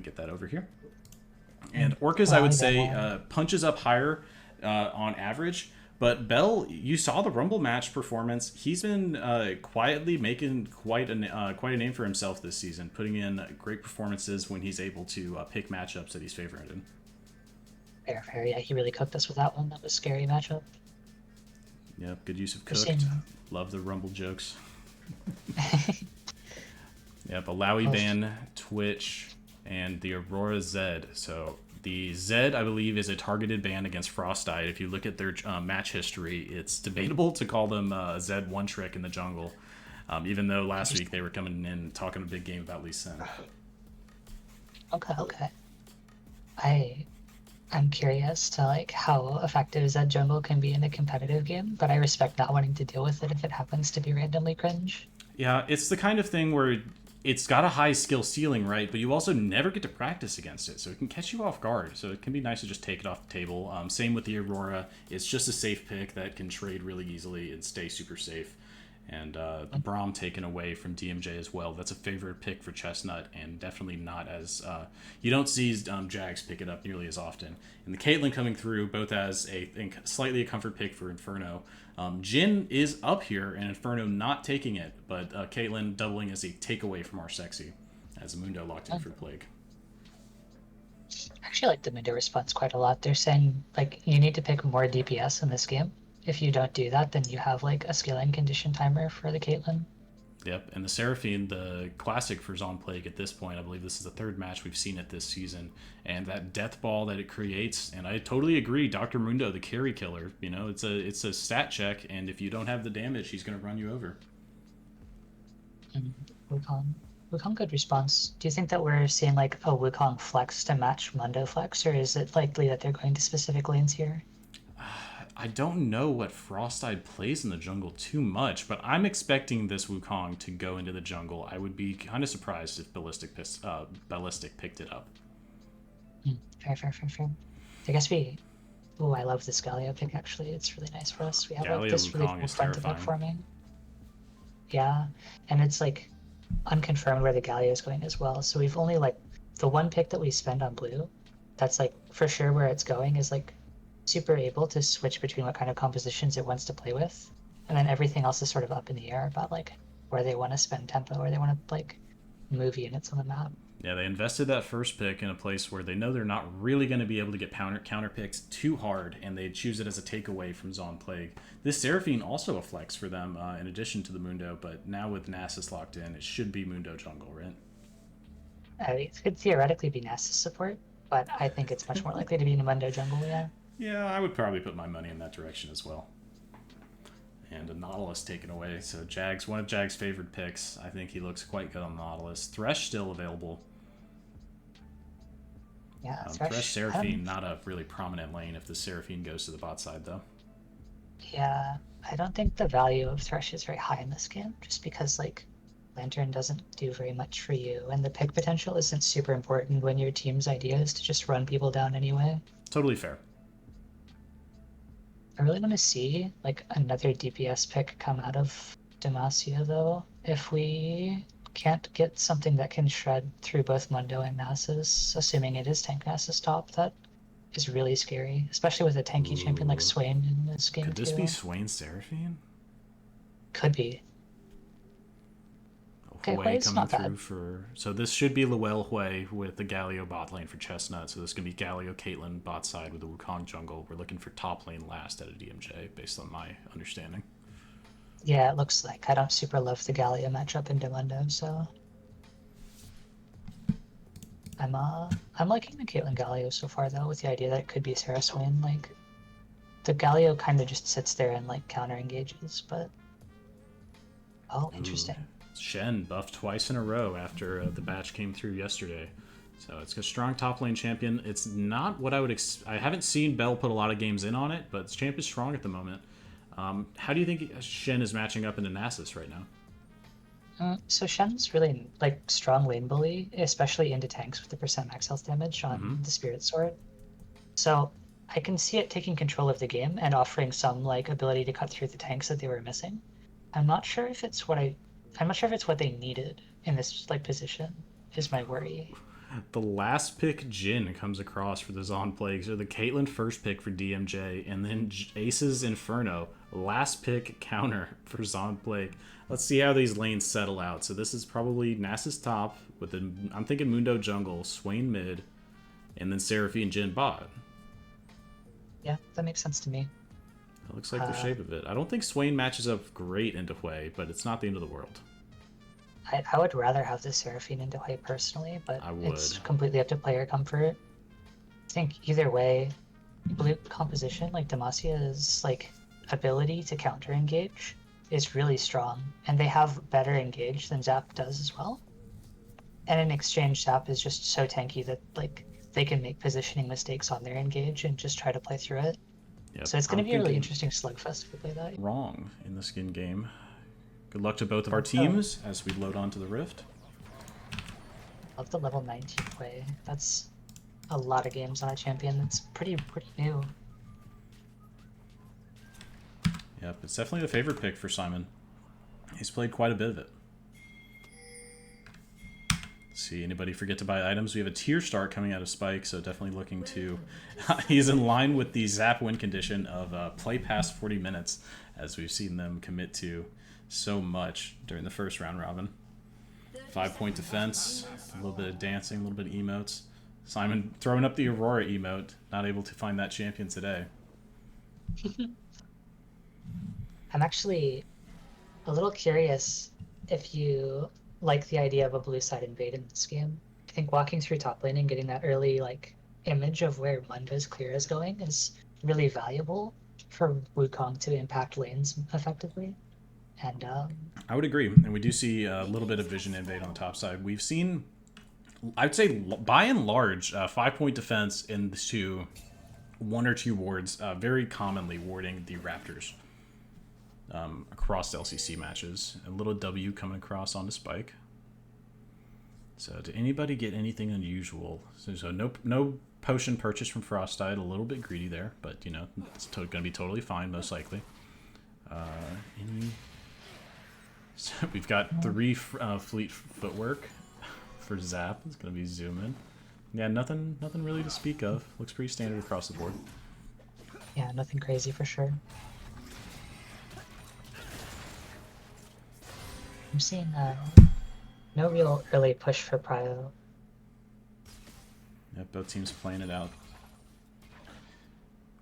get that over here. And Orcas, I would say, punches up higher on average. But Bell, you saw the Rumble match performance. He's been quietly making quite a name for himself this season, putting in great performances when he's able to pick matchups that he's favored in. Fair. Yeah, he really cooked us with that one. That was a scary matchup. Yep, good use of cooked. Love the Rumble jokes. Yep, Alawi ban, Twitch, and the Aurora Zed. So the Zed, I believe, is a targeted ban against Frostite. If you look at their match history, it's debatable to call them Zed one trick in the jungle, even though last week they were coming in talking a big game about Lee Sin. Okay. I'm curious to like how effective Zed jungle can be in a competitive game, but I respect not wanting to deal with it if it happens to be randomly cringe. Yeah, it's the kind of thing where it's got a high skill ceiling, right? But you also never get to practice against it, so it can catch you off guard. So it can be nice to just take it off the table. Same with the Aurora. It's just a safe pick that can trade really easily and stay super safe. And Braum taken away from DMJ as well. That's a favorite pick for Chestnut, and definitely not as... you don't see Jags pick it up nearly as often. And the Caitlyn coming through, both as I think, slightly a comfort pick for Inferno. Jin is up here, and Inferno not taking it, but Caitlyn doubling as a takeaway from our Sexy, as Mundo locked in for Plague. I actually like the Mundo response quite a lot. They're saying, like, you need to pick more DPS in this game. If you don't do that, then you have, like, a scaling condition timer for the Caitlyn. Yep, and the Seraphine, the classic for Zon Plague at this point, I believe this is the third match we've seen it this season, and that death ball that it creates, and I totally agree, Dr. Mundo, the carry killer, you know, it's a stat check, and if you don't have the damage, he's going to run you over. Wukong, good response. Do you think that we're seeing, like, a Wukong flex to match Mundo flex, or is it likely that they're going to specific lanes here? I don't know what Frostide plays in the jungle too much, but I'm expecting this Wukong to go into the jungle. I would be kind of surprised if Ballistic picked it up. Fair. I guess I love this Galio pick, actually. It's really nice for us. We have like, this really cool front of forming. Yeah, and it's like unconfirmed where the Galio is going as well. So we've only like the one pick that we spend on blue. That's like for sure where it's going is like super able to switch between what kind of compositions it wants to play with, and then everything else is sort of up in the air about like where they want to spend tempo, where they want to like move units on the map. Yeah, they invested that first pick in a place where they know they're not really going to be able to get counter picks too hard, and they choose it as a takeaway from Zon Plague. This Seraphine also a flex for them in addition to the Mundo, but now with Nasus locked in, it should be Mundo jungle, right? It could theoretically be Nasus support, but I think it's much more likely to be Mundo jungle, yeah. Yeah, I would probably put my money in that direction as well. And a Nautilus taken away. So Jags, one of Jags' favorite picks. I think he looks quite good on Nautilus. Thresh still available. Yeah, Thresh Seraphine, not a really prominent lane if the Seraphine goes to the bot side, though. Yeah, I don't think the value of Thresh is very high in this game, just because, like, Lantern doesn't do very much for you, and the pick potential isn't super important when your team's idea is to just run people down anyway. Totally fair. I really want to see like another DPS pick come out of Demacia though. If we can't get something that can shred through both Mundo and Nasus, assuming it is tank Nasus top, that is really scary, especially with a tanky champion like Swain in this game. Could this be Swain Seraphine? Could be. Hui coming through for... So this should be Luel Hui with the Galio bot lane for Chestnut. So this is going to be Galio Caitlyn bot side with the Wukong jungle. We're looking for top lane last at a DMJ, based on my understanding. Yeah, it looks like. I don't super love the Galio matchup in Demundo, so... I'm liking the Caitlyn Galio so far, though, with the idea that it could be Sarah Swain. Like, the Galio kind of just sits there and, like, counter-engages, but... Oh, interesting. Ooh. Shen buffed twice in a row after the batch came through yesterday. So it's a strong top lane champion. It's not what I would... I haven't seen Bell put a lot of games in on it, but this champ is strong at the moment. How do you think Shen is matching up into Nasus right now? So Shen's really like strong lane bully, especially into tanks with the % max health damage on the Spirit Sword. So I can see it taking control of the game and offering some like ability to cut through the tanks that they were missing. I'm not sure if it's what they needed in this like position. Is my worry. The last pick Jin comes across for the Zon Plague. So the Caitlyn first pick for DMJ, and then Ace's Inferno. Last pick counter for Zon Plague. Let's see how these lanes settle out. So this is probably Nasus top, with the, I'm thinking Mundo jungle, Swain mid, and then Seraphine Jin bot. Yeah, that makes sense to me. That looks like the shape of it. I don't think Swain matches up great into Hui, but it's not the end of the world. I would rather have the Seraphine into Hui personally, but it's completely up to player comfort. I think either way, blue composition, like Demasia's like ability to counter engage is really strong, and they have better engage than ZAP does as well. And in exchange, ZAP is just so tanky that like they can make positioning mistakes on their engage and just try to play through it. Yep. So it's going to be a really interesting slugfest if we play that. Wrong in the skin game. Good luck to both of our teams as we load onto the Rift. Love the level 19 play. That's a lot of games on a champion. That's pretty new. Yep, it's definitely a favorite pick for Simon. He's played quite a bit of it. Let's see, anybody forget to buy items? We have a tier start coming out of Spike, so definitely looking to... He's in line with the ZAP win condition of play past 40 minutes, as we've seen them commit to so much during the first round robin. 5-point defense, a little bit of dancing, a little bit of emotes. Simon throwing up the Aurora emote, not able to find that champion today. I'm actually a little curious if you like the idea of a blue side invade in this game. I think walking through top lane and getting that early like image of where Mundo's clear is going is really valuable for Wukong to impact lanes effectively. And I would agree, and we do see a little bit of vision invade on the top side. We've seen, I'd say, by and large, 5-point defense into 1 or 2 wards, very commonly warding the Raptors across LCC matches. A little W coming across onto Spike. So, did anybody get anything unusual? So no potion purchase from Frostite. A little bit greedy there, but you know it's going to be totally fine, most likely. So we've got 3 fleet footwork for ZAP. It's going to be zooming. Yeah, nothing really to speak of. Looks pretty standard across the board. Yeah, nothing crazy for sure. I'm seeing no real early push for Prio. Yep, both teams playing it out.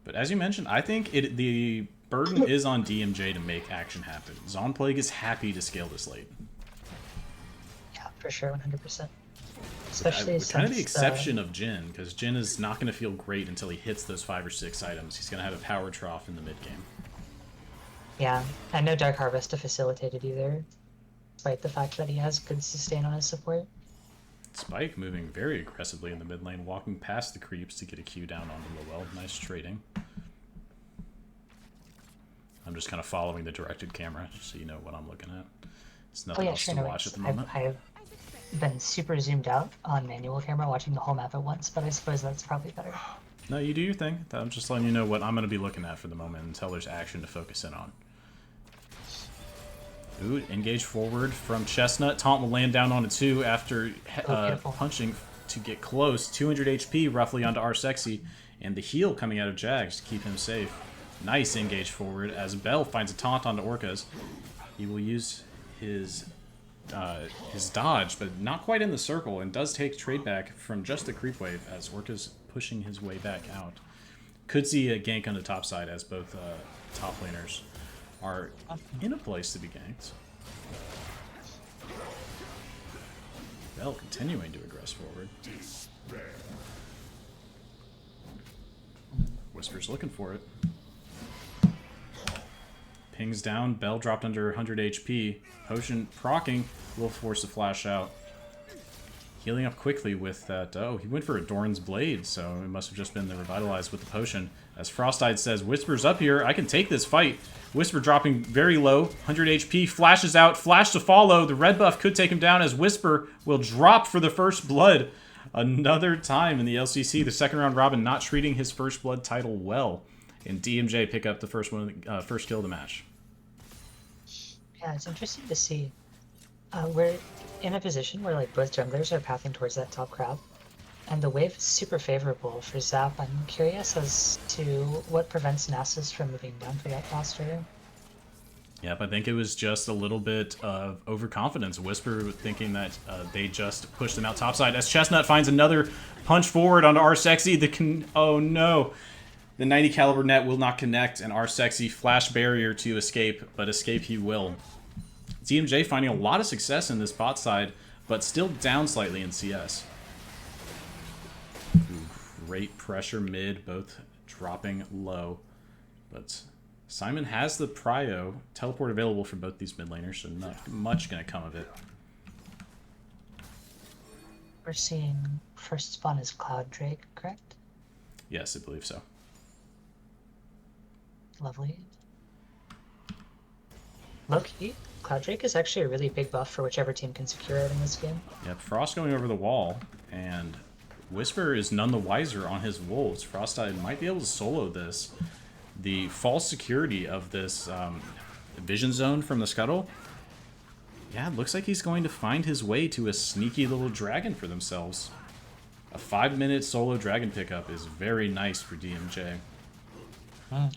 But as you mentioned, I think the burden is on DMJ to make action happen. Zon Plague is happy to scale this late. Yeah, for sure, 100%. Especially since kind of the exception of Jin, because Jin is not going to feel great until he hits those 5 or 6 items. He's going to have a power trough in the mid game. Yeah, and no Dark Harvest to facilitate it either, despite the fact that he has good sustain on his support. Spike moving very aggressively in the mid lane, walking past the creeps to get a Q down onto Lowell. Nice trading. I'm just kind of following the directed camera, just so you know what I'm looking at. There's nothing else to watch at the moment. I've been super zoomed out on manual camera watching the whole map at once, but I suppose that's probably better. No, you do your thing. I'm just letting you know what I'm going to be looking at for the moment until there's action to focus in on. Ooh, engage forward from Chestnut. Taunt will land down on a 2 after punching to get close. 200 HP roughly onto our Sexy, and the heal coming out of Jags to keep him safe. Nice engage forward as Bell finds a taunt onto Orcas. He will use his dodge, but not quite in the circle, and does take trade back from just the creep wave as Orcas pushing his way back out. Could see a gank on the top side as both top laners are in a place to be ganked. Bell continuing to aggress forward. Whisper's looking for it. Pings down. Bell dropped under 100 HP. Potion procking will force a flash out. Healing up quickly with that. Oh, he went for a Doran's Blade, so it must have just been the revitalized with the potion. As Frostide says, Whisper's up here. I can take this fight. Whisper dropping very low. 100 HP. Flashes out. Flash to follow. The red buff could take him down as Whisper will drop for the first blood. Another time in the LCC. The second round robin not treating his first blood title well. And DMJ pick up the first kill of the match. Yeah, it's interesting to see. We're in a position where like both junglers are pathing towards that top crab, And the wave is super favorable for ZAP. I'm curious as to what prevents Nasus from moving down for that faster. Yep, I think it was just a little bit of overconfidence. Whisper thinking that they just pushed them out topside. As Chestnut finds another punch forward onto R-Sexy. Oh no. The 90 caliber net will not connect, and R-Sexy flash barrier to escape, but escape he will. DMJ finding a lot of success in this bot side, but still down slightly in CS. Ooh, great pressure mid, both dropping low. But Simon has the prio teleport available for both these mid laners, so not much going to come of it. We're seeing first spawn is Cloud Drake, correct? Yes, I believe so. Lovely. Low-key, Cloud Drake is actually a really big buff for whichever team can secure it in this game. Yep, Frost going over the wall, and Whisper is none the wiser on his wolves. Frosteye might be able to solo this. The false security of this vision zone from the scuttle, yeah, it looks like he's going to find his way to a sneaky little dragon for themselves. A 5-minute solo dragon pickup is very nice for DMJ.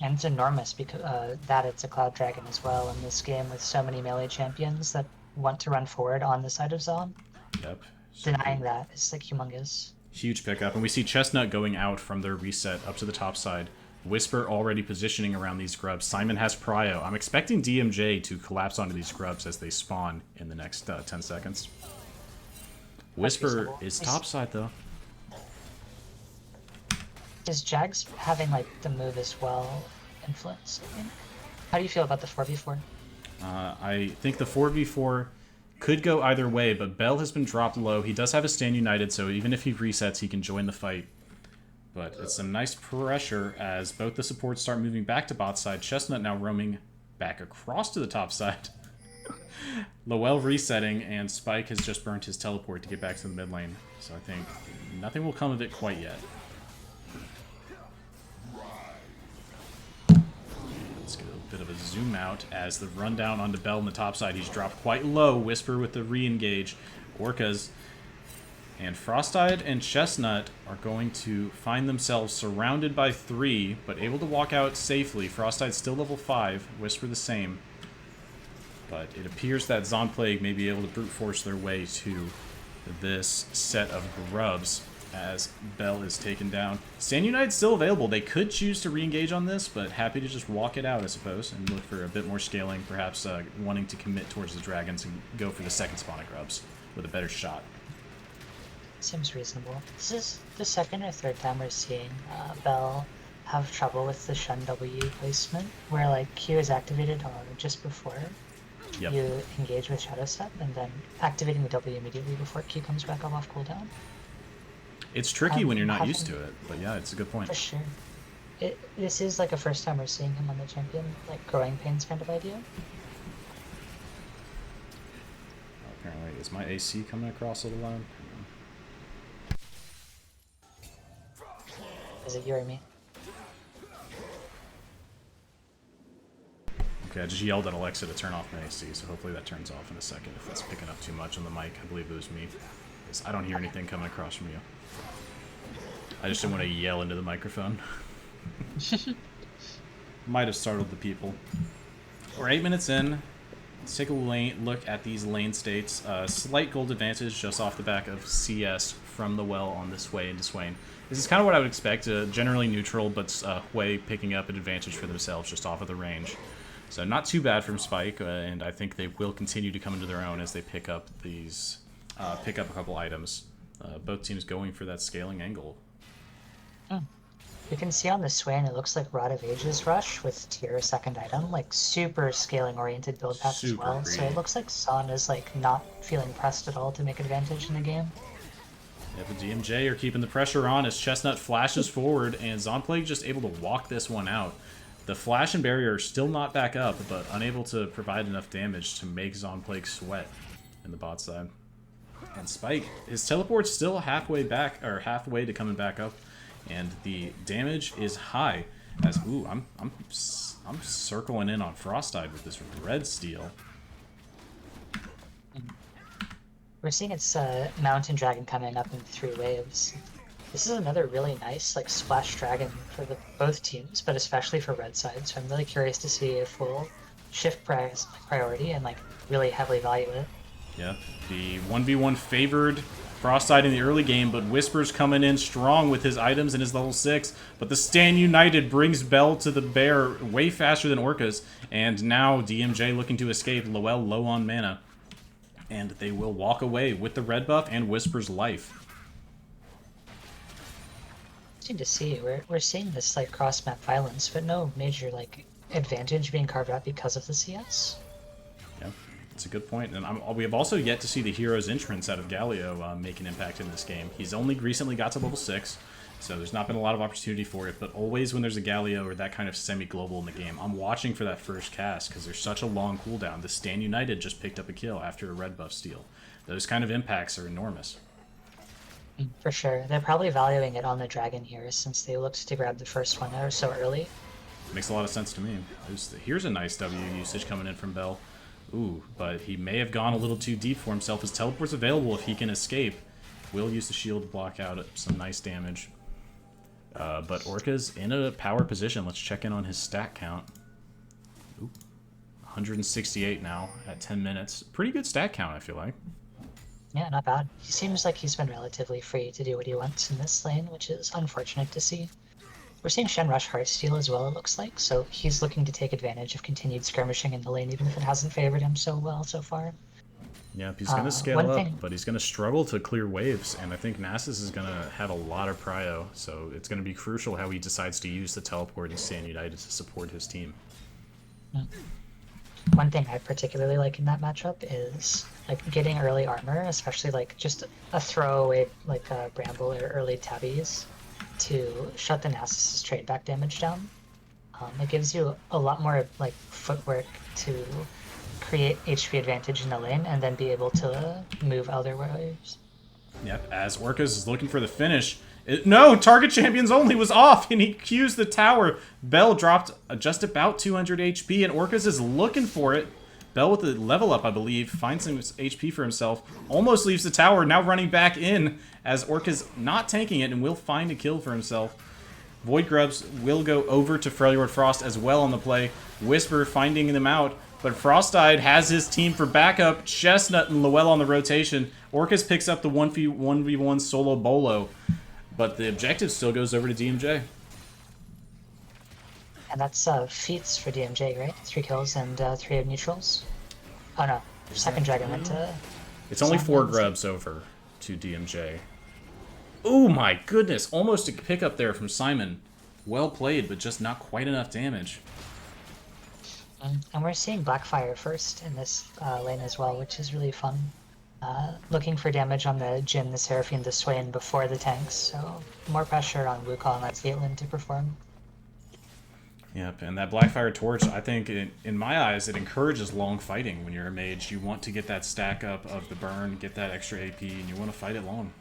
And it's enormous because that it's a Cloud Dragon as well in this game with so many melee champions that want to run forward on the side of Zon. Yep. Denying that is like humongous. Huge pickup, and we see Chestnut going out from their reset up to the top side. Whisper already positioning around these grubs. Simon has prio. I'm expecting DMJ to collapse onto these grubs as they spawn in the next 10 seconds. Whisper is topside though. Is Jags having like the move as well influence, I think? How do you feel about the 4v4? I think the 4v4 could go either way, but Bell has been dropped low. He does have a stand united, so even if he resets, he can join the fight. But it's some nice pressure as both the supports start moving back to bot side. Chestnut now roaming back across to the top side. Lowell resetting, and Spike has just burnt his teleport to get back to the mid lane. So I think nothing will come of it quite yet. Let's get a bit of a zoom out as the rundown onto Bell on the top side. He's dropped quite low. Whisper with the re-engage. Orcas and Frosteyed and Chestnut are going to find themselves surrounded by 3, but able to walk out safely. Frosteyed still level 5. Whisper the same. But it appears that Zon Plague may be able to brute force their way to this set of grubs as Bell is taken down. Stand United still available. They could choose to re-engage on this, but happy to just walk it out, I suppose, and look for a bit more scaling, perhaps wanting to commit towards the dragons and go for the second spawn of grubs with a better shot. Seems reasonable. This is the second or third time we're seeing Bell have trouble with the Shun W placement, where like Q is activated just before you engage with Shadow Step, and then activating the W immediately before Q comes back off cooldown. It's tricky when you're not used to it, but yeah, it's a good point. For sure. This is like a first time we're seeing him on the champion, like growing pains kind of idea. Apparently, is my AC coming across a little loud? Is it you or me? Okay, I just yelled at Alexa to turn off my AC, so hopefully that turns off in a second if that's picking up too much on the mic. I believe it was me. I don't hear anything coming across from you. I just didn't want to yell into the microphone. Might have startled the people. We're 8 minutes in. Let's take a look at these lane states. Slight gold advantage just off the back of CS from the well on this way into Swain. This is kind of what I would expect. Generally neutral, but Hui picking up an advantage for themselves just off of the range. So not too bad from Spike, and I think they will continue to come into their own as they pick up these, pick up a couple items. Both teams going for that scaling angle. You can see on the Swain, it looks like Rod of Ages Rush with tier second item, like super scaling oriented build path as well. Greedy. So it looks like Son is like not feeling pressed at all to make advantage in the game. Yeah, the DMJ are keeping the pressure on as Chestnut flashes forward, and Zonplague just able to walk this one out. The flash and barrier are still not back up, but unable to provide enough damage to make Zonplague sweat in the bot side. And Spike, his teleport's still halfway back, or halfway to coming back up, and the damage is high. As ooh, I'm circling in on Frostide with this red steel. We're seeing its Mountain Dragon coming up in 3 waves. This is another really nice like splash dragon for both teams, but especially for red side. So I'm really curious to see if we'll shift priority and like really heavily value it. Yeah, the 1v1 favored Frostside in the early game, but Whisper's coming in strong with his items and his level 6. But the Stand United brings Bell to the bear way faster than Orcas. And now DMJ looking to escape. Lowell low on mana. And they will walk away with the red buff and Whisper's life. Interesting to see. We're seeing this like cross-map violence, but no major like advantage being carved out because of the CS. Yeah. That's a good point. And we have also yet to see the hero's entrance out of Galio make an impact in this game. He's only recently got to level 6, so there's not been a lot of opportunity for it, but always when there's a Galio or that kind of semi-global in the game, I'm watching for that first cast because there's such a long cooldown. The Stand United just picked up a kill after a red buff steal. Those kind of impacts are enormous. For sure. They're probably valuing it on the dragon here since they looked to grab the first one so early. Makes a lot of sense to me. Here's a nice W usage coming in from Bell. Ooh, but he may have gone a little too deep for himself. His teleport's available if he can escape. Will use the shield to block out some nice damage. But Orca's in a power position. Let's check in on his stat count. Ooh, 168 now at 10 minutes. Pretty good stat count, I feel like. Yeah, not bad. He seems like he's been relatively free to do what he wants in this lane, which is unfortunate to see. We're seeing Shen rush Heartsteel as well, it looks like, so he's looking to take advantage of continued skirmishing in the lane, even if it hasn't favored him so well so far. Yeah, he's going to scale up, but he's going to struggle to clear waves, and I think Nasus is going to have a lot of prio, so it's going to be crucial how he decides to use the teleport and Stand United to support his team. One thing I particularly like in that matchup is like getting early armor, especially like just a throwaway like Bramble or early Tabbies to shut the Nasus' trade back damage down. It gives you a lot more like footwork to create HP advantage in the lane and then be able to move Elder Warriors. Yep, as Orcas is looking for the finish. No, target champions only was off, and he Q's the tower. Bell dropped just about 200 HP, and Orcas is looking for it. Bell with the level up, I believe, finds some HP for himself. Almost leaves the tower, now running back in, as Orcas not tanking it and will find a kill for himself. Void Grubs will go over to Freljord Frost as well on the play. Whisper finding them out, but Frostide has his team for backup. Chestnut and Lowell on the rotation. Orcas picks up the 1v1 solo bolo, but the objective still goes over to DMJ. And that's feats for DMJ, right? 3 kills and 3 neutrals. Oh no, second dragon went to... It's only 4 grubs over to DMJ. Oh my goodness, almost a pickup there from Simon. Well played, but just not quite enough damage. And we're seeing Blackfire first in this lane as well, which is really fun. Looking for damage on the Jhin, the Seraphine, the Swain before the tanks, so more pressure on Wukong and Caitlyn to perform. Yep, and that Blackfire Torch, I think, in my eyes, it encourages long fighting. When you're a mage, you want to get that stack up of the burn, get that extra AP, and you want to fight it long.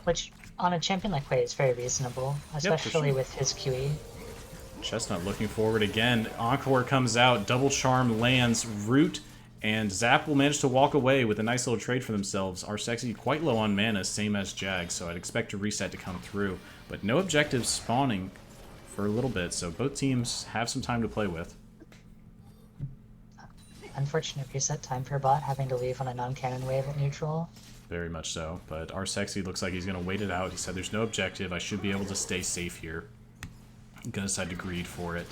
Which, on a champion like Wei, is very reasonable, especially with his QE. Chestnut looking forward again. Encore comes out, double charm lands, root, and ZAP will manage to walk away with a nice little trade for themselves. Our Sexy quite low on mana, same as Jag, so I'd expect a reset to come through. But no objectives spawning for a little bit, so both teams have some time to play with. Unfortunate reset time for bot, having to leave on a non-cannon wave at neutral. Very much so, but our Sexy looks like he's going to wait it out. He said there's no objective, I should be able to stay safe here. I'm going to decide to greed for it.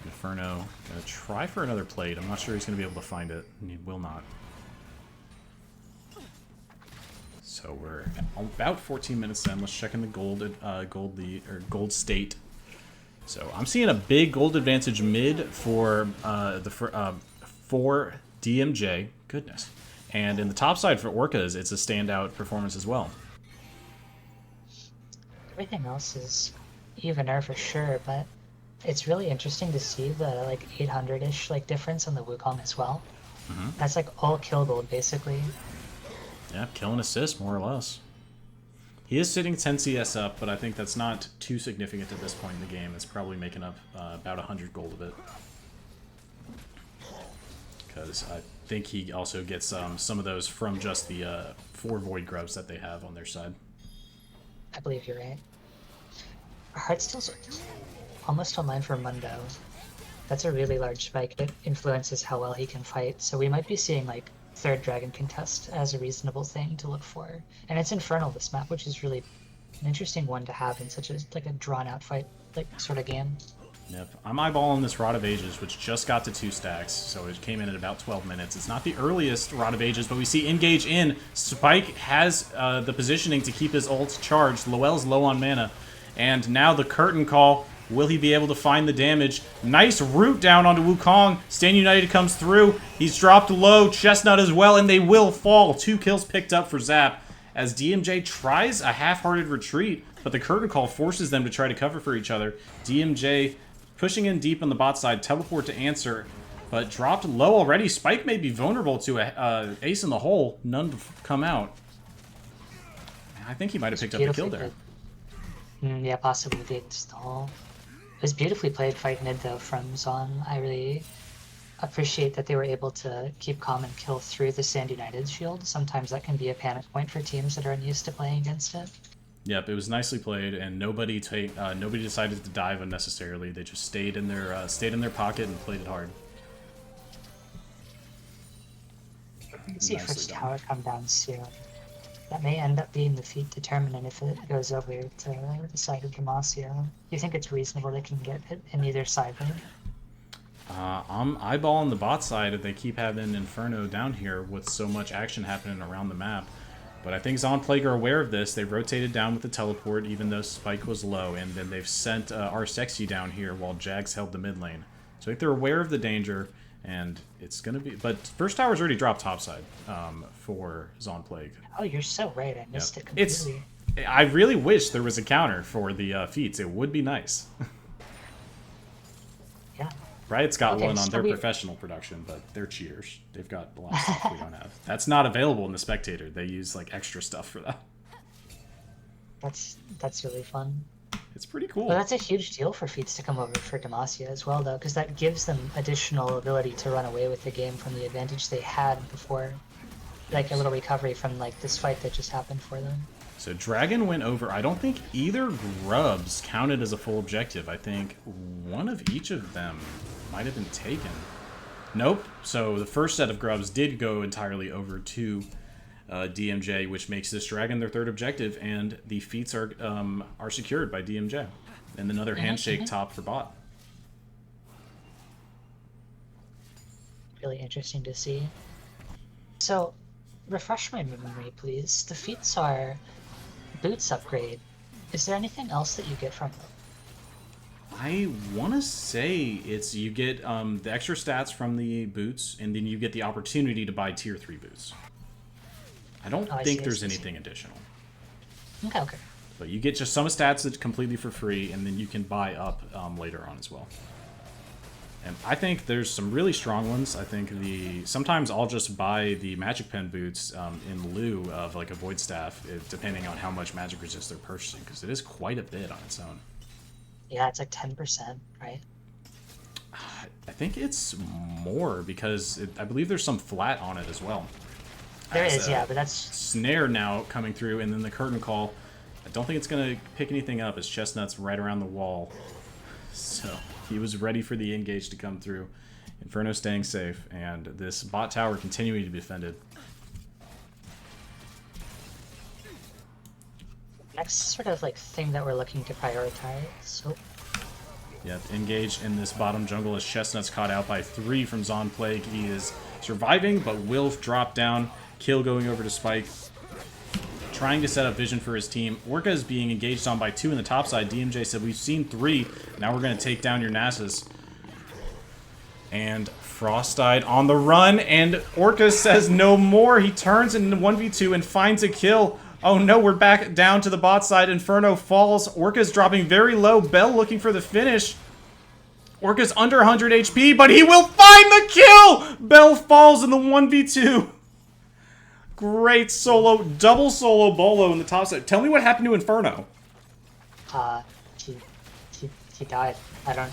Inferno, going to try for another plate. I'm not sure he's going to be able to find it, and he will not. So we're about 14 minutes in. Let's check in the gold state. So I'm seeing a big gold advantage mid for for DMJ. Goodness. And in the top side for Orcas, it's a standout performance as well. Everything else is evener for sure, but it's really interesting to see the like 800-ish like difference on the Wukong as well. That's like all kill gold basically. Yeah, kill and assist more or less. He is sitting 10 CS up, but I think that's not too significant at this point in the game. It's probably making up about 100 gold of it. Because think he also gets some of those from just the 4 Void Grubs that they have on their side. I believe you're right. Heartsteel's almost online for Mundo. That's a really large spike that influences how well he can fight, so we might be seeing like 3rd Dragon Contest as a reasonable thing to look for. And it's Infernal this map, which is really an interesting one to have in such a like a drawn-out fight like sort of game. Yep, I'm eyeballing this Rod of Ages, which just got to 2 stacks, so it came in at about 12 minutes. It's not the earliest Rod of Ages, but we see Engage in. Spike has the positioning to keep his ult charged. Lowell's low on mana, and now the Curtain Call. Will he be able to find the damage? Nice root down onto Wukong. Stand United comes through. He's dropped low. Chestnut as well, and they will fall. 2 kills picked up for ZAP as DMJ tries a half-hearted retreat, but the Curtain Call forces them to try to cover for each other. DMJ pushing in deep on the bot side. Teleport to answer, but dropped low already. Spike may be vulnerable to a ace in the hole. None to come out. I think he might have picked up the kill there. Yeah, possibly the ace in the hole. It was beautifully played fight mid though from Zon. I really appreciate that they were able to keep calm and kill through the Sand United shield. Sometimes that can be a panic point for teams that are unused to playing against it. Yep, it was nicely played, and nobody decided to dive unnecessarily. They just stayed in their pocket and played it hard. You can see first tower come down soon. That may end up being the feat determinant if it goes over to the side of Demacia. Do you think it's reasonable they can get it in either side lane? I'm eyeballing the bot side if they keep having Inferno down here with so much action happening around the map. But I think Zonplague are aware of this. They rotated down with the teleport even though Spike was low, and then they've sent our Sexy down here while Jags held the mid lane. So I think they're aware of the danger, and it's going to be... But first tower's already dropped topside for Zonplague. Oh, you're so right. I missed it completely. I really wish there was a counter for the feats. It would be nice. Yeah. Riot's got one on their professional production, but they're cheaters. They've got a lot of stuff we don't have. That's not available in the Spectator. They use like extra stuff for that. That's really fun. It's pretty cool. Well, that's a huge deal for feats to come over for Demacia as well, though, because that gives them additional ability to run away with the game from the advantage they had before. Like a little recovery from like this fight that just happened for them. So Dragon went over. I don't think either Grubs counted as a full objective. I think one of each of them might have been taken. Nope. So the first set of Grubs did go entirely over to DMJ, which makes this Dragon their 3rd objective, and the feats are secured by DMJ. And another handshake top for bot. Really interesting to see. So, refresh my memory, please. The feats are boots upgrade. Is there anything else that you get from them? I want to say it's you get the extra stats from the boots, and then you get the opportunity to buy tier 3 boots. I don't think there's anything additional. Okay. But you get just some stats that's completely for free, and then you can buy up later on as well. And I think there's some really strong ones. I think sometimes I'll just buy the Magic Pen boots in lieu of like a Void Staff, depending on how much magic resist they're purchasing, because it is quite a bit on its own. Yeah, it's like 10%, right? I think it's more because I believe there's some flat on it as well. There is, yeah, but that's... Snare now coming through, and then the Curtain Call. I don't think it's going to pick anything up as Chestnut's right around the wall. So he was ready for the engage to come through. Inferno staying safe, and this bot tower continuing to be defended. Next sort of like thing that we're looking to prioritize. Oh. Yep, engage in this bottom jungle as Chestnut's caught out by 3 from Zonplague. He is surviving, but will drop down. Kill going over to Spike. Trying to set up vision for his team. Orca is being engaged on by 2 in the top side. DMJ said, we've seen 3. Now we're going to take down your Nasus. And Frostide on the run, and Orca says no more. He turns into 1v2 and finds a kill. Oh no, we're back down to the bot side. Inferno falls. Orca's dropping very low. Bell looking for the finish. Orca's under 100 HP, but he will find the kill! Bell falls in the 1v2. Great solo, double solo bolo in the top side. Tell me what happened to Inferno. He died. I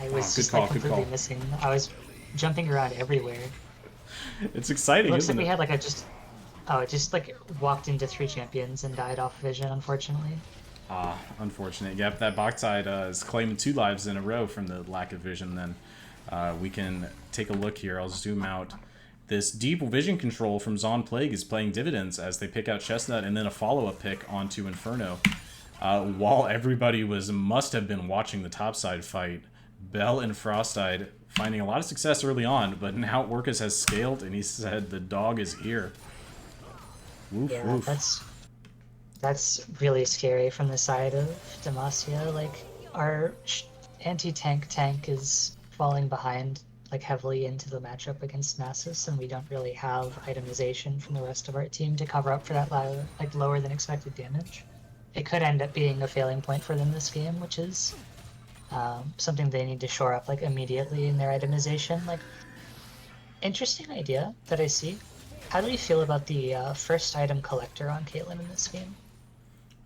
was just like completely missing. I was jumping around everywhere. It's exciting, Looks isn't like it? we had like a just... Oh, it just like walked into 3 champions and died off vision, unfortunately. Unfortunate. Yep, that Bokhtide is claiming 2 lives in a row from the lack of vision. Then we can take a look here. I'll zoom out. This deep vision control from Zon Plague is playing dividends as they pick out Chestnut and then a follow-up pick onto Inferno. While everybody must have been watching the topside fight, Bell and Frostide finding a lot of success early on, but now Orcus has scaled and he said the dog is here. Woof, Yeah, woof. that's really scary from the side of Demacia. Like, our anti-tank tank is falling behind like heavily into the matchup against Nasus, and we don't really have itemization from the rest of our team to cover up for that like lower than expected damage. It could end up being a failing point for them this game, which is something they need to shore up like immediately in their itemization. Like, interesting idea that I see. How do we feel about the first item collector on Caitlyn in this game?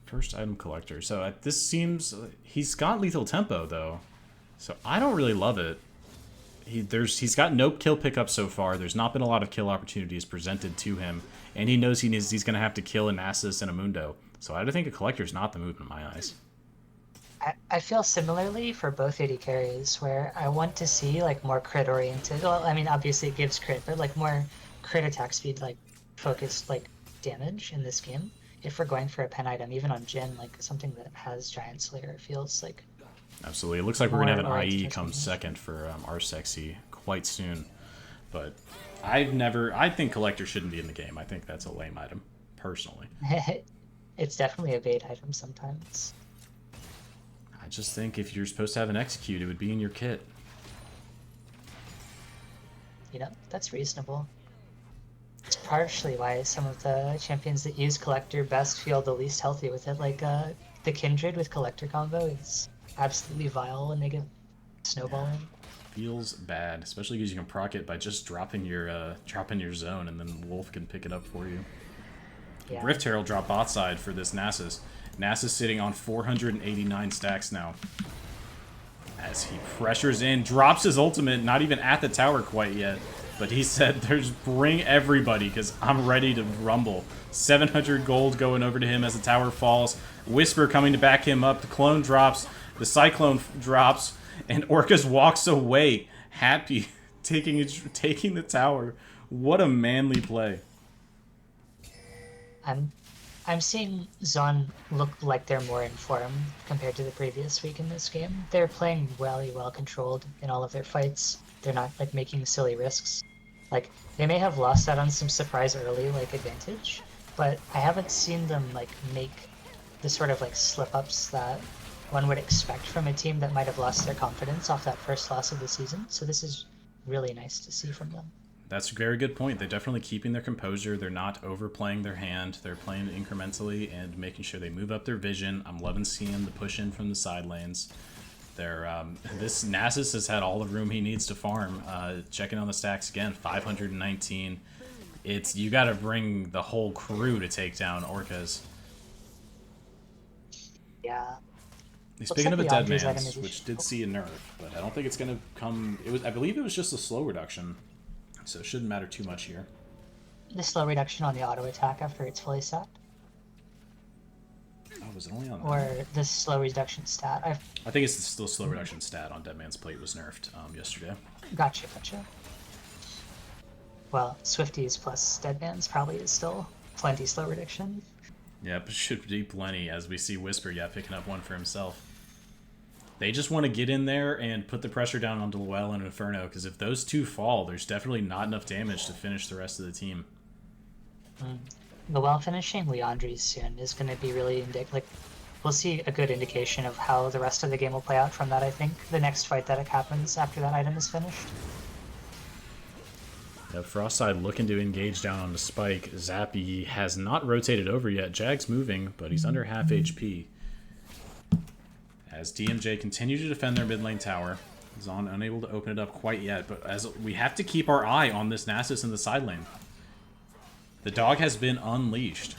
First item collector. So this seems... He's got lethal tempo, though. So I don't really love it. He's got no kill pickup so far. There's not been a lot of kill opportunities presented to him. And he knows he's going to have to kill a Nasus and a Mundo. So I think a collector's not the move in my eyes. I feel similarly for both AD carries, where I want to see like more crit oriented. Well, I mean, obviously it gives crit, but like more crit attack speed, like focused like damage in this game. If we're going for a pen item, even on Jhin, like something that has Giant Slayer, it feels like. Absolutely. It looks like we're going to have an IE come second for our Sexy quite soon. But I think collector shouldn't be in the game. I think that's a lame item, personally. It's definitely a bait item sometimes. I just think if you're supposed to have an execute, it would be in your kit. You know, that's reasonable. It's partially why some of the champions that use collector best feel the least healthy with it. Like the Kindred with collector combo is absolutely vile when they get snowballing. Feels bad, especially because you can proc it by just dropping your zone, and then Wolf can pick it up for you. Yeah. Rift Herald drop bot side for this Nasus. Nasus sitting on 489 stacks now. As he pressures in, drops his ultimate, not even at the tower quite yet. But he said, bring everybody, because I'm ready to rumble. 700 gold going over to him as the tower falls. Whisper coming to back him up. The clone drops. The Cyclone drops. And Orcus walks away, happy, taking the tower. What a manly play. I'm seeing Zon look like they're more in form compared to the previous week in this game. They're playing really well controlled in all of their fights. They're not like making silly risks. Like, they may have lost out on some surprise early like advantage, but I haven't seen them like make the sort of like slip-ups that one would expect from a team that might have lost their confidence off that first loss of the season. So this is really nice to see from them. That's a very good point. They're definitely keeping their composure. They're not overplaying their hand. They're playing it incrementally and making sure they move up their vision. I'm loving seeing the push in from the side lanes. This Nasus has had all the room he needs to farm. Checking on the stacks again, 519. You got to bring the whole crew to take down Orcas. Yeah. Speaking of a dead man's, which did see a nerf, but I don't think it's going to come. I believe it was just a slow reduction, so it shouldn't matter too much here. The slow reduction on the auto attack after it's fully stacked. Oh, was it only on? Or the slow reduction stat? I think it's the slow reduction stat on Dead Man's Plate was nerfed yesterday. Gotcha. Well, Swifties plus Dead Man's probably is still plenty slow reduction. Yep, should be plenty, as we see Whisper picking up one for himself. They just want to get in there and put the pressure down onto Luell and Inferno, because if those two fall, there's definitely not enough damage to finish the rest of the team. Luell finishing Leandri's soon is going to be really we'll see a good indication of how the rest of the game will play out from that, I think. The next fight that happens after that item is finished. Yeah, Frostside looking to engage down on the spike. Zappy has not rotated over yet. Jag's moving, but he's under half HP. As DMJ continue to defend their mid lane tower. Zon unable to open it up quite yet, but as we have to keep our eye on this Nasus in the side lane. The dog has been unleashed.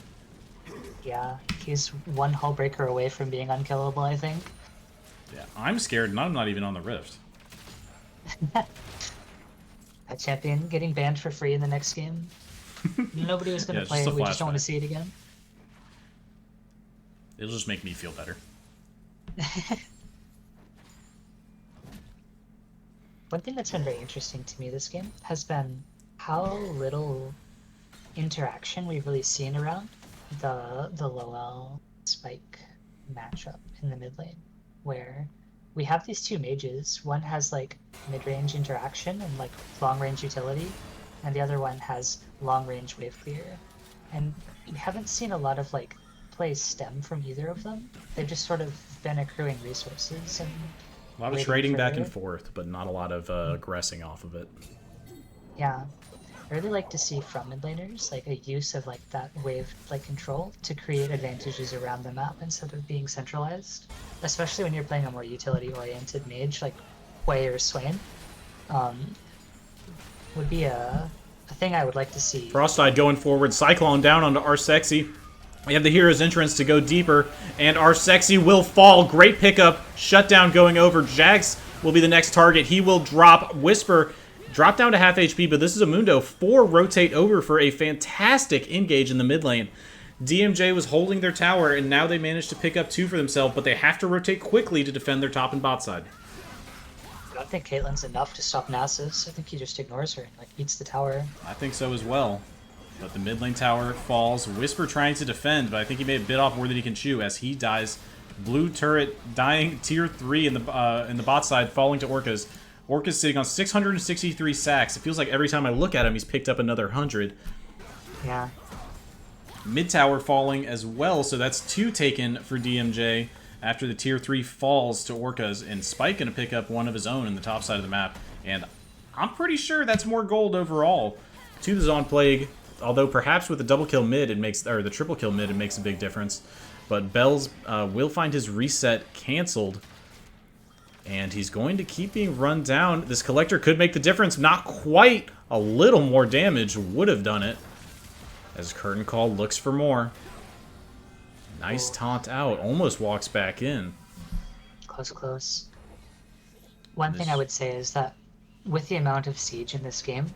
Yeah, he's one hull breaker away from being unkillable, I think. Yeah, I'm scared and I'm not even on the rift. A champion getting banned for free in the next game. Nobody was going to play it. We just don't want to see it again. It'll just make me feel better. One thing that's been very interesting to me this game has been how little interaction we've really seen around the Lowell Spike matchup in the mid lane, where we have these two mages. One has like mid-range interaction and like long-range utility, and the other one has long-range wave clear. And we haven't seen a lot of like plays stem from either of them. They've just sort of been accruing resources and a lot of trading back and forth, but not a lot of aggressing off of it. Yeah. I really like to see from mid laners like a use of like that wave like control to create advantages around the map instead of being centralized. Especially when you're playing a more utility oriented mage like Hui or Swain. Would be a thing I would like to see. Frosteye going forward, Cyclone down onto Arsexy. We have the hero's entrance to go deeper, and Arsexy will fall. Great pickup. Shutdown going over. Jax will be the next target. He will drop. Whisper drop down to half HP, but this is a Mundo. 4 rotate over for a fantastic engage in the mid lane. DMJ was holding their tower, and now they managed to pick up 2 for themselves, but they have to rotate quickly to defend their top and bot side. I don't think Caitlyn's enough to stop Nasus. I think he just ignores her and like beats the tower. I think so as well. But the mid lane tower falls. Whisper trying to defend, but I think he may have bit off more than he can chew as he dies. Blue turret dying, tier 3 in the bot side, falling to Orcas. Orcas sitting on 663 sacks. It feels like every time I look at him, he's picked up another 100. Yeah. Mid tower falling as well, so that's 2 taken for DMJ after the tier 3 falls to Orcas, and Spike gonna pick up one of his own in the top side of the map. And I'm pretty sure that's more gold overall to the Zon Plague. Although perhaps with the double kill mid, it makes, or the triple kill mid, it makes a big difference. But Bells will find his reset canceled, and he's going to keep being run down. This collector could make the difference. Not quite. A little more damage would have done it. As Curtain Call looks for more. Nice taunt out. Almost walks back in. Close, close. One thing I would say is that with the amount of siege in this game,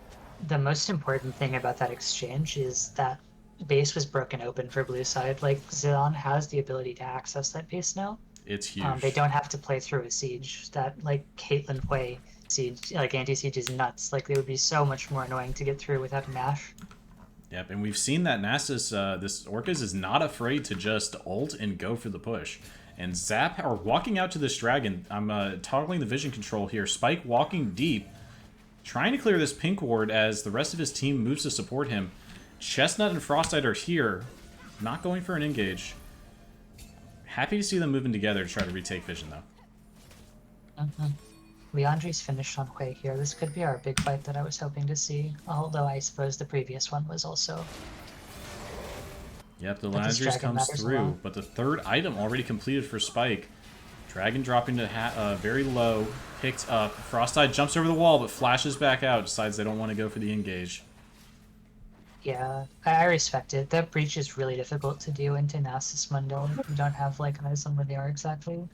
the most important thing about that exchange is that base was broken open for blue side. Like, Zon has the ability to access that base now. It's huge. They don't have to play through a siege. That, like, Caitlyn Hui siege, like, anti-siege is nuts. Like, they would be so much more annoying to get through without a Nash. Yep, and we've seen that Nasus, this Orcas is not afraid to just ult and go for the push. And ZAP are walking out to this dragon. I'm toggling the vision control here. Spike walking deep, trying to clear this pink ward as the rest of his team moves to support him. Chestnut and Frostite are here, not going for an engage. Happy to see them moving together to try to retake vision, though. Leandri's finished on Hui here. This could be our big fight that I was hoping to see, although I suppose the previous one was also... Yep, the Leandri's comes through, but the third item already completed for Spike. Dragon dropping to very low, picked up. Frosteye jumps over the wall, but flashes back out, decides they don't want to go for the engage. Yeah, I respect it. That breach is really difficult to do into Nasus Mundo if you don't have like eyes on where they are exactly.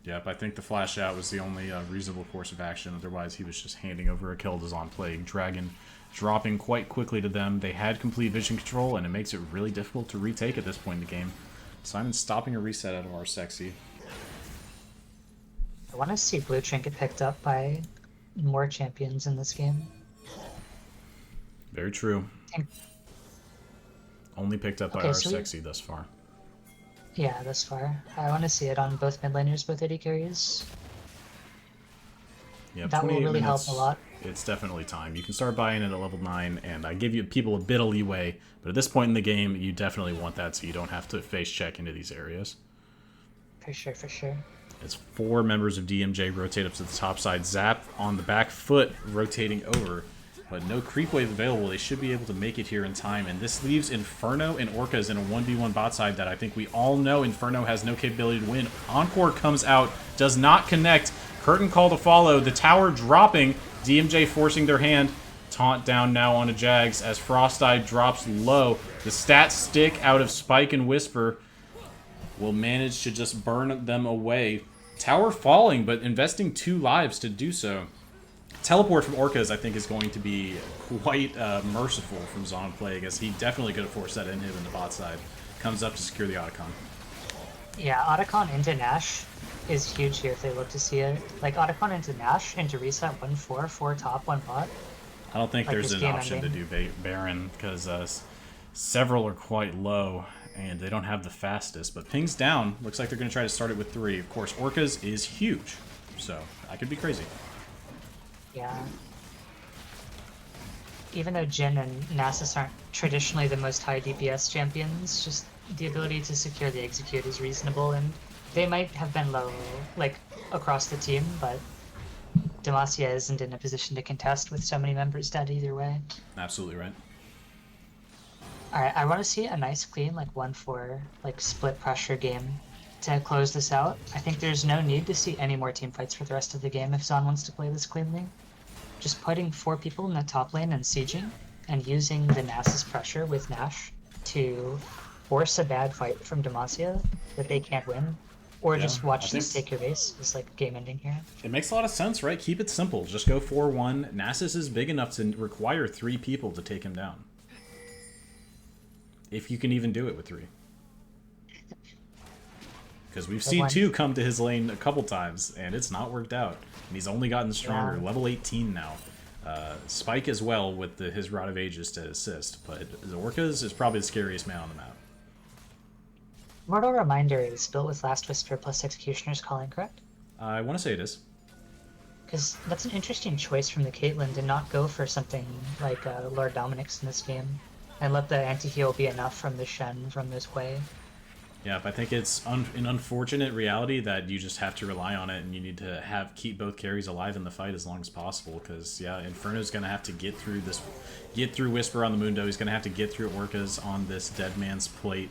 Yep, I think the flash out was the only reasonable course of action. Otherwise, he was just handing over a kill to Zon Plague. Dragon dropping quite quickly to them. They had complete vision control, and it makes it really difficult to retake at this point in the game. Simon's stopping a reset out of Arsexy. I want to see Blue Trinket picked up by more champions in this game. Very true. Only picked up by Arsexy thus far. Yeah, thus far. I want to see it on both mid laners, both AD carries. Yeah, that will really help a lot. It's definitely time. You can start buying it at level 9, and I give you people a bit of leeway, but at this point in the game, you definitely want that so you don't have to face check into these areas. For sure, for sure. As 4 members of DMJ rotate up to the top side. ZAP on the back foot, rotating over. But no creep wave available. They should be able to make it here in time. And this leaves Inferno and Orcas in a 1v1 bot side that I think we all know Inferno has no capability to win. Encore comes out, does not connect. Curtain Call to follow. The tower dropping. DMJ forcing their hand. Taunt down now onto Jags as Frosteye drops low. The stats stick out of Spike and Whisper. Will manage to just burn them away. Tower falling, but investing 2 lives to do so. Teleport from Orcas, I think, is going to be quite merciful from Zon play, as he definitely could have forced that inhib in the bot side. Comes up to secure the Otacon. Yeah, Otacon into Nash is huge here if they look to see it. Like, Otacon into Nash, into reset 1-4, 4 top, 1 bot. I don't think there's an option to do Baron, because several are quite low, and they don't have the fastest. But ping's down. Looks like they're going to try to start it with 3. Of course, Orcas is huge, so I could be crazy. Yeah. Even though Jhin and Nasus aren't traditionally the most high DPS champions, just the ability to secure the execute is reasonable, and they might have been low, like, across the team, but Demacia isn't in a position to contest with so many members dead either way. Absolutely right. Alright, I want to see a nice clean, like, 1-4, like, split pressure game to close this out. I think there's no need to see any more team fights for the rest of the game if Zon wants to play this cleanly. Just putting 4 people in the top lane and sieging, and using the Nasus pressure with Nash to force a bad fight from Demacia that they can't win, or just watch them take your base is like game ending here. It makes a lot of sense, right? Keep it simple. Just go 4-1. Nasus is big enough to require 3 people to take him down. If you can even do it with 3. Because we've seen 2 come to his lane a couple times, and it's not worked out. And he's only gotten stronger. Yeah. Level 18 now. Spike as well with his Rod of Ages to assist, but the Orcas is probably the scariest man on the map. Mortal Reminder is built with Last Whisper plus Executioner's Calling, correct? I want to say it is. Because that's an interesting choice from the Caitlyn to not go for something like Lord Dominic's in this game, and let the anti-heal be enough from the Shen from this way. Yeah, I think it's an unfortunate reality that you just have to rely on it, and you need to keep both carries alive in the fight as long as possible. Because yeah, Inferno's gonna have to get through Whisper on the Mundo. He's gonna have to get through Orcas on this Dead Man's Plate.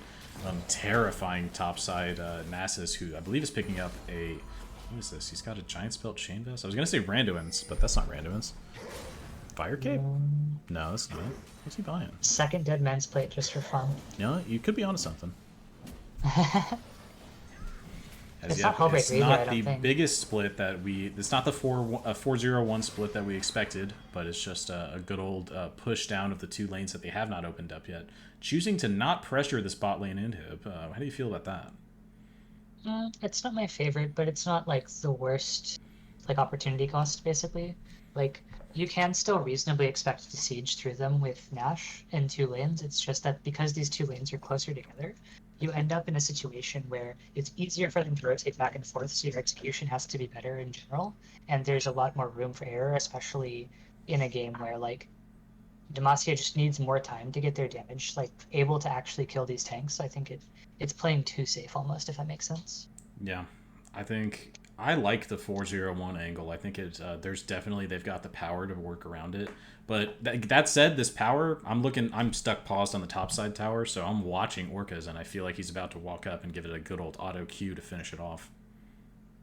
Terrifying topside Nasus, who I believe is picking up a... What is this? He's got a Giant Spelt Chain Vest? I was going to say Randuin's, but that's not Randuin's. Fire Cape? No, that's not. What's he buying? Second Dead Man's Plate just for fun. You know, you could be onto something. It's not Hullbreaker either, I don't think. Biggest split that it's not the 4-0-1 split that we expected, but it's just a good old push down of the 2 lanes that they have not opened up yet. Choosing to not pressure this bot lane inhib. How do you feel about that? It's not my favorite, but it's not like the worst like opportunity cost, basically. Like, you can still reasonably expect to siege through them with Nash in 2 lanes. It's just that because these 2 lanes are closer together, you end up in a situation where it's easier for them to rotate back and forth, so your execution has to be better in general, and there's a lot more room for error, especially in a game where, like, Demacia just needs more time to get their damage, like, able to actually kill these tanks. I think it's playing too safe, almost, if that makes sense. Yeah, I think I like the 4-0-1 angle. I think there's definitely, they've got the power to work around it. But that said, this power, I'm stuck paused on the top side tower, so I'm watching Orcas, and I feel like he's about to walk up and give it a good old auto Q to finish it off.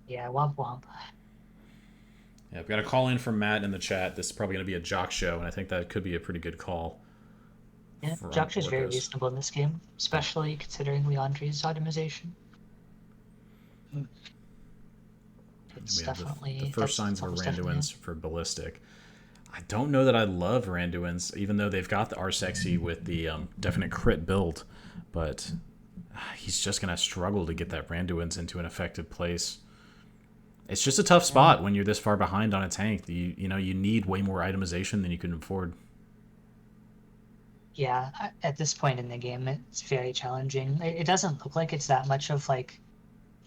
Yeah, womp womp. Yeah, I've got a call in from Matt in the chat. This is probably going to be a Jock show, and I think that could be a pretty good call. Yeah, Jock is very reasonable in this game, especially considering Leandri's optimization. It's definitely the first signs of Randuin's for Ballistic. I don't know that I love Randuin's, even though they've got the R-Sexy with the definite crit build, but he's just going to struggle to get that Randuin's into an effective place. It's just a tough spot when you're this far behind on a tank. You need way more itemization than you can afford. Yeah, at this point in the game, it's very challenging. It doesn't look like it's that much of like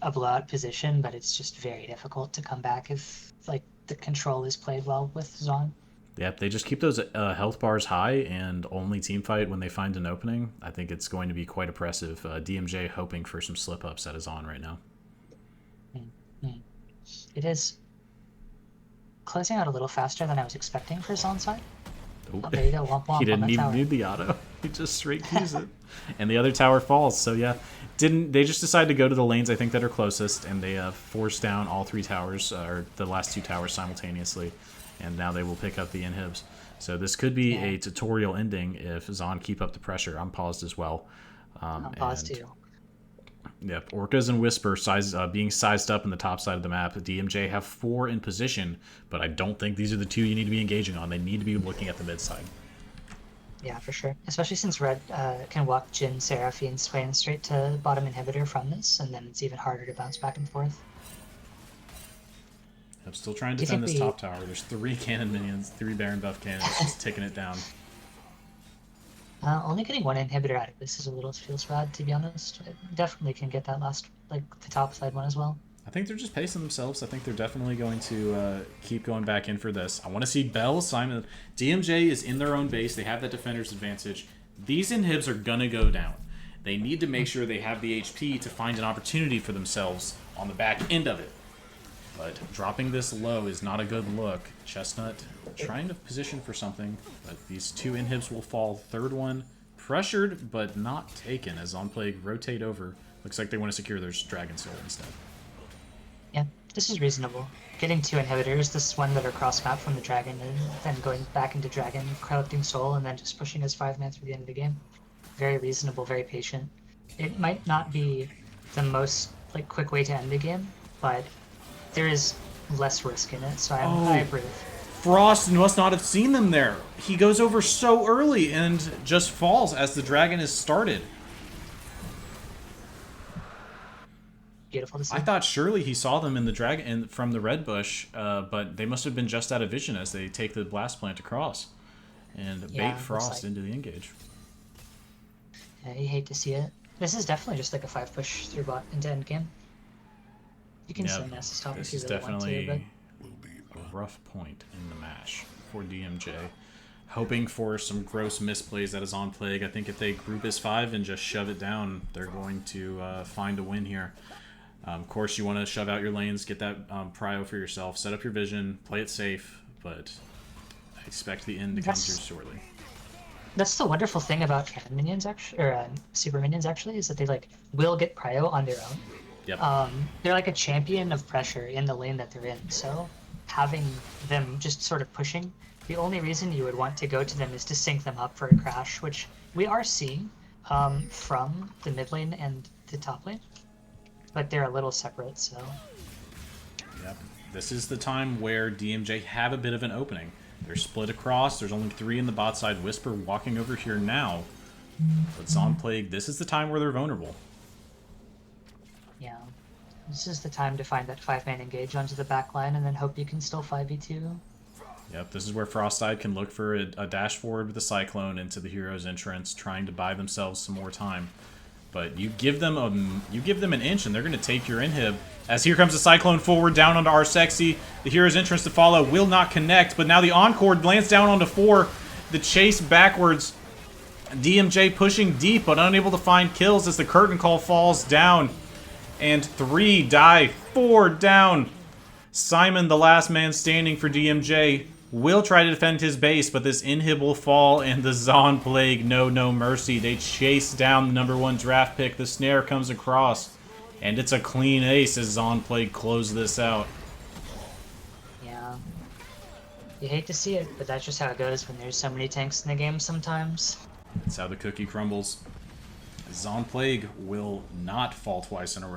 a blowout position, but it's just very difficult to come back if like the control is played well with Zon. Yep, they just keep those health bars high and only team fight when they find an opening. I think it's going to be quite oppressive. DMJ hoping for some slip-ups that is on right now. It is closing out a little faster than I was expecting for Zon's side. Oh, there you go, womp womp. He didn't even need the auto. He just straight keys it. And the other tower falls. So yeah, they just decided to go to the lanes I think that are closest, and they forced down all 3 towers, or the last 2 towers simultaneously. And now they will pick up the inhibs. So this could be a tutorial ending if Zon keep up the pressure. I'm paused as well. I'm paused too. Yep, Orcas and Whisper being sized up in the top side of the map. DMJ have 4 in position, but I don't think these are the 2 you need to be engaging on. They need to be looking at the mid side. Yeah, for sure. Especially since Red can walk Jhin, Seraphine, Swain straight to bottom inhibitor from this, and then it's even harder to bounce back and forth. I'm still trying to defend this top tower. There's 3 cannon minions, 3 Baron buff cannons, just ticking it down. Only getting 1 inhibitor out of this is a little feels bad, to be honest. I definitely can get that last, like, the top side one as well. I think they're just pacing themselves. I think they're definitely going to keep going back in for this. I want to see Bell, Simon. DMJ is in their own base. They have that defender's advantage. These inhibs are going to go down. They need to make sure they have the HP to find an opportunity for themselves on the back end of it. But dropping this low is not a good look. Chestnut trying to position for something, but these 2 inhibs will fall. Third one pressured, but not taken as Zonplague rotate over. Looks like they want to secure their Dragon Soul instead. Yeah, this is reasonable. Getting 2 inhibitors, this one that are cross-map from the Dragon, and then going back into Dragon, collecting Soul, and then just pushing his 5-man through the end of the game. Very reasonable, very patient. It might not be the most quick way to end the game, but there is less risk in it, so I approve. Frost must not have seen them there. He goes over so early and just falls as the Dragon is started. Beautiful to see. I thought surely he saw them in the dragon from the red bush, but they must have been just out of vision as they take the blast plant across and bait Frost into the engage. Yeah, you hate to see it. This is definitely just like a 5 push through bot into end game. You can still Nessus top if you really want to, but... This is definitely a rough point in the match for DMJ. Hoping for some gross misplays that is on Plague. I think if they group as 5 and just shove it down, they're going to find a win here. Of course, you want to shove out your lanes, get that prio for yourself, set up your vision, play it safe, but I expect the end to come through shortly. That's the wonderful thing about cannon minions, actually, or super minions, actually, is that they will get prio on their own. Yep. They're like a champion of pressure in the lane that they're in, so having them just sort of pushing, the only reason you would want to go to them is to sync them up for a crash, which we are seeing from the mid lane and the top lane, but they're a little separate, so... Yep. This is the time where DMJ have a bit of an opening. They're split across, there's only 3 in the bot side, Whisper walking over here now, but Zonplague, this is the time where they're vulnerable. Yeah. This is the time to find that 5-man engage onto the back line and then hope you can still 5v2. Yep, this is where Frostside can look for a dash forward with the Cyclone into the hero's entrance, trying to buy themselves some more time. But you give them an inch and they're going to take your inhib. As here comes the Cyclone forward down onto R-Sexy. The hero's entrance to follow will not connect, but now the Encore lands down onto 4. The chase backwards. DMJ pushing deep but unable to find kills as the curtain call falls down. And 3 die, 4 down. Simon, the last man standing for DMJ, will try to defend his base, but this inhib will fall, and the Zonplague know no mercy. They chase down the #1 draft pick. The snare comes across, and it's a clean ace as Zonplague close this out. Yeah. You hate to see it, but that's just how it goes when there's so many tanks in the game sometimes. That's how the cookie crumbles. Zonplague will not fall twice in a row.